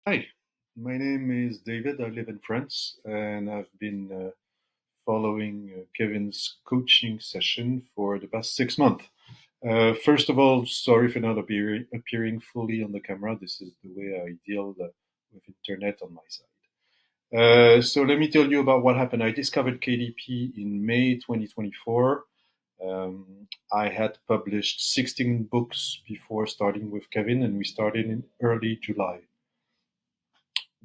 Hi, my name is David. I live in France and I've been following Kevin's coaching session for the past 6 months. First of all, sorry for not appearing fully on the camera. This is the way I deal with internet on my side. So let me tell you about what happened. I discovered KDP in May 2024. I had published 16 books before starting with Kevin, and we started in early July.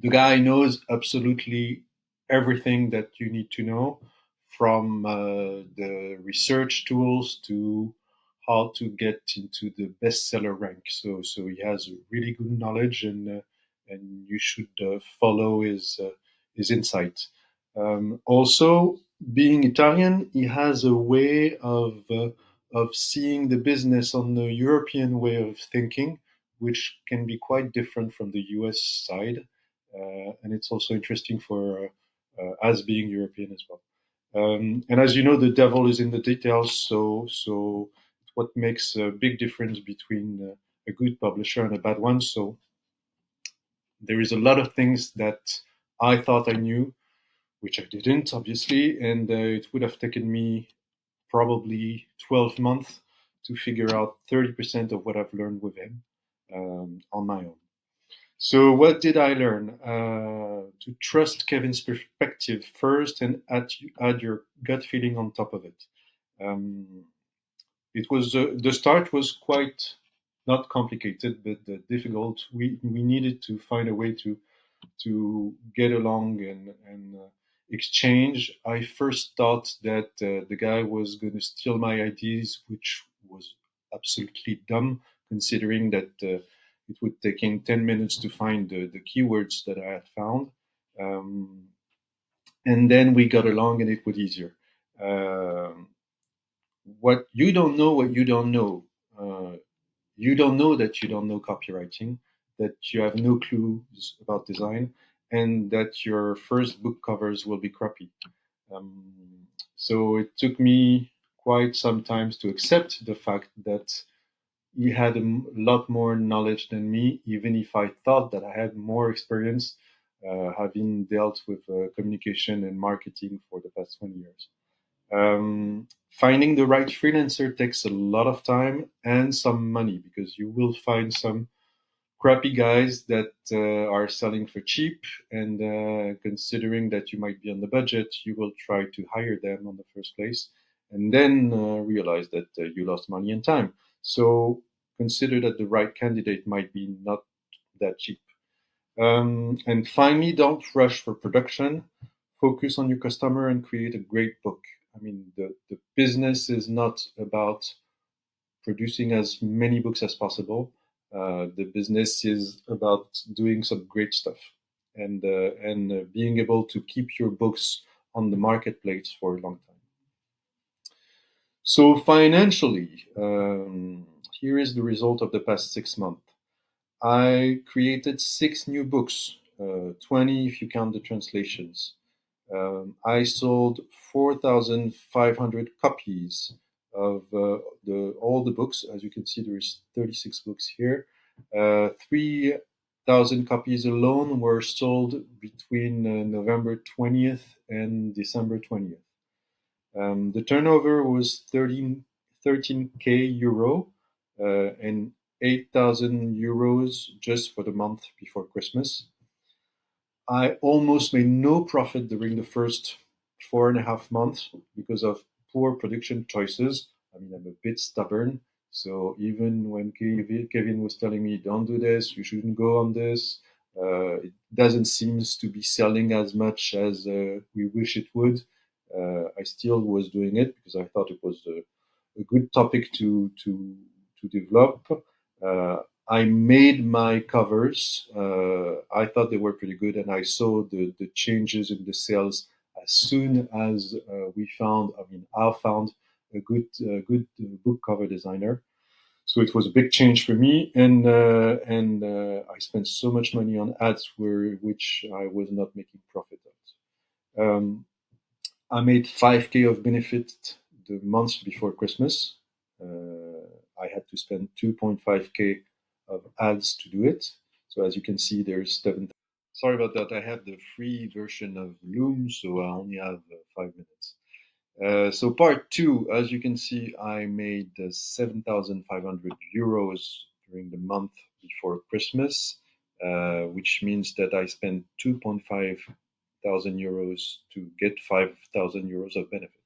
The guy knows absolutely everything that you need to know, from the research tools to how to get into the bestseller rank. So he has really good knowledge, and you should follow his insight. Also, being Italian, he has a way of seeing the business on the European way of thinking, which can be quite different from the US side, and it's also interesting for us being European as well. And as you know, the devil is in the details. So what makes a big difference between a good publisher and a bad one. So there is a lot of things that I thought I knew, which I didn't, obviously, and it would have taken me probably 12 months to figure out 30% of what I've learned with him on my own. So what did I learn? To trust Kevin's perspective first and add your gut feeling on top of it. Um, it was the start was quite not complicated, but difficult. We needed to find a way to get along and exchange. I first thought that the guy was going to steal my ideas, which was absolutely dumb, considering that it would take him 10 minutes to find the keywords that I had found. Um, and then we got along and it was easier. Um, what you don't know, what you don't know. You don't know that you don't know copywriting, that you have no clues about design, and that your first book covers will be crappy. So it took me quite some time to accept the fact that he had a lot more knowledge than me, even if I thought that I had more experience, having dealt with communication and marketing for the past 20 years. Finding the right freelancer takes a lot of time and some money, because you will find some crappy guys that are selling for cheap, and considering that you might be on the budget, you will try to hire them on the first place, and then realize that you lost money and time. So consider that the right candidate might be not that cheap. And finally, don't rush for production. Focus on your customer and create a great book. I mean, the business is not about producing as many books as possible. The business is about doing some great stuff, and being able to keep your books on the marketplace for a long time. So financially, here is the result of the past 6 months. I created six new books, 20 if you count the translations. I sold 4,500 copies of all the books. As you can see, there is 36 books here. 3,000 copies alone were sold between November 20th and December 20th. The turnover was 13k euro, and 8,000 euros just for the month before Christmas. I almost made no profit during the first 4.5 months because of poor production choices. I mean, I'm a bit stubborn. So even when Kevin was telling me, don't do this, you shouldn't go on this, it doesn't seem to be selling as much as we wish it would. I still was doing it because I thought it was a good topic to develop. Uh, I made my covers. I thought they were pretty good, and I saw the changes in the sales as soon as I found a good book cover designer. So it was a big change for me, and I spent so much money on ads which I was not making profit of. I made 5k of benefit the month before Christmas. I had to spend 2.5k of ads to do it. So as you can see, there's 7. Sorry about that. I have the free version of Loom, so I only have 5 minutes. So part two, as you can see, I made 7,500 euros during the month before Christmas, which means that I spent 2.5 thousand euros to get 5,000 euros of benefit.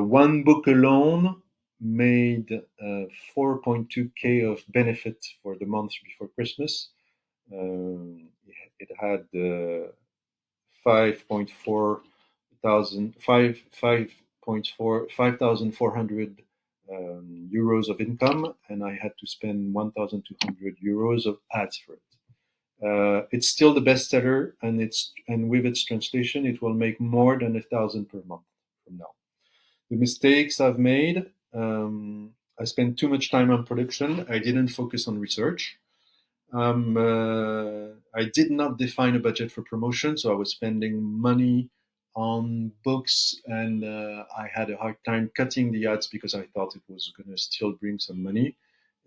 One book alone made 4.2k of benefit for the month before Christmas. It had 5.4 thousand five five point four 5,400 euros of income, and I had to spend 1,200 euros of ads for it. It's still the bestseller, and with its translation, it will make more than 1,000 per month from now. The mistakes I've made: I spent too much time on production. I didn't focus on research. I did not define a budget for promotion, so I was spending money on books, and I had a hard time cutting the ads because I thought it was going to still bring some money,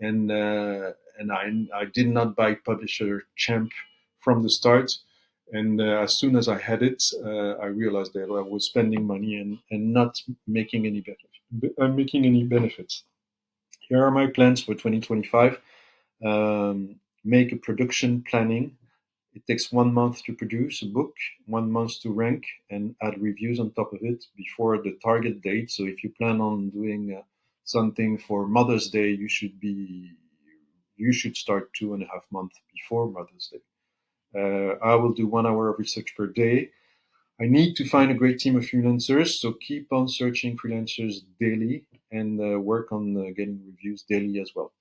and I did not buy Publisher Champ from the start. And as soon as I had it, I realized that I was spending money and not making any benefits. Here are my plans for 2025. Make a production planning. It takes 1 month to produce a book, 1 month to rank, and add reviews on top of it before the target date. So if you plan on doing something for Mother's Day, you should start 2.5 months before Mother's Day. I will do 1 hour of research per day. I need to find a great team of freelancers, so keep on searching freelancers daily and work on getting reviews daily as well.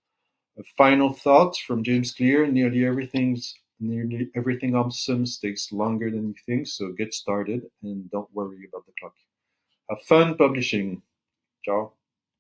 A final thought from James Clear: nearly everything awesome takes longer than you think, so get started and don't worry about the clock. Have fun publishing. Ciao.